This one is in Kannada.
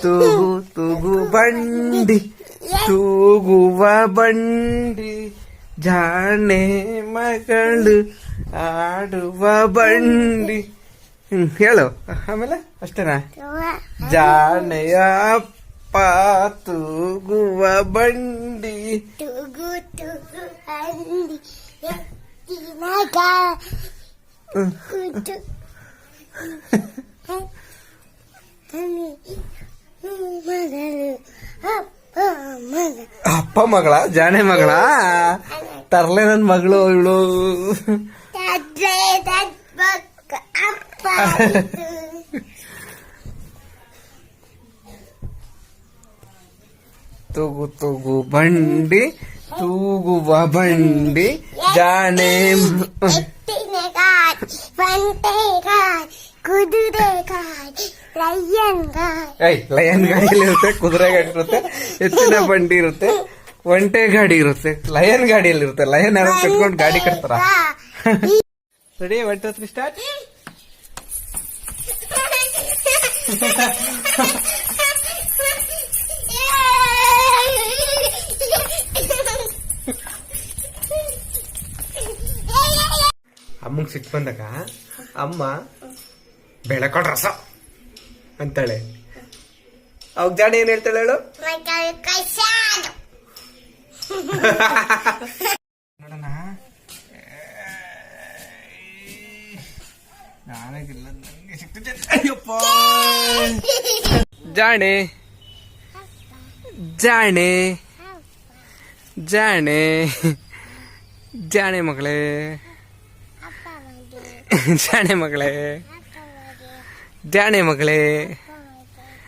ತೂಗು ತೂಗು ಬಂಡಿ ತೂಗುವ ಬಂಡಿ ಜಾಣೆ ಮಗಳು ಆಡುವ ಬಂಡಿ. ಹೇಳು ಆಮೇಲೆ ಅಷ್ಟೇನಾ? ಜಾಣೆಯ ಅಪ್ಪ ತೂಗುವ ಬಂಡಿ ತೂಗು ತೂಗು ಬಂಡಿ ಅಪ್ಪ ಮಗಳ ಜಾಣೆ ಮಗಳ ತರ್ಲೆ ನನ್ ಮಗಳು ಇವಳು. ತೂಗು ತೂಗು ಬಂಡಿ ತೂಗುವ ಬಂಡಿ ಜಾಣೆ ಲಯನ್ ಗಾಡಿಯಲ್ಲಿ ಇರುತ್ತೆ, ಕುದುರೆ ಗಾಡಿ ಇರುತ್ತೆ, ಎತ್ತಿನ ಬಂಡಿ ಇರುತ್ತೆ, ಒಂಟೆ ಗಾಡಿ ಇರುತ್ತೆ, ಲಯನ್ ಗಾಡಿಯಲ್ಲಿ ಇರುತ್ತೆ. ಲಯನ್ ಯಾರು ಕಟ್ಕೊಂಡು ಗಾಡಿ ಕಟ್ತಾರ? Ready 1 2 3 start. ಅಮ್ಮಂಗ್ ಸಿಟ್ಟು ಬಂದಾಗ ಅಮ್ಮ ಬೆಳಕೊಡ್ ರಸ ಅಂತಾಳೆ. ಅವಾಗ ಜಾಣ ಏನ್ ಹೇಳ್ತಾಳೆ ಹೇಳು? ನೋಡೋಣ. ನಾನಾಗಿಲ್ಲ, ನಂಗೆ ಸಿಕ್ತಿದ್ದೆ. ಅಯ್ಯಪ್ಪ ಜಾಣೆ ಜಾಣೆ ಜಾಣೆ ಜಾಣೆ ಮಗಳೇ ಜಾಣೆ ಮಗಳೇ ಜಾಣೆ ಮಗಳೇ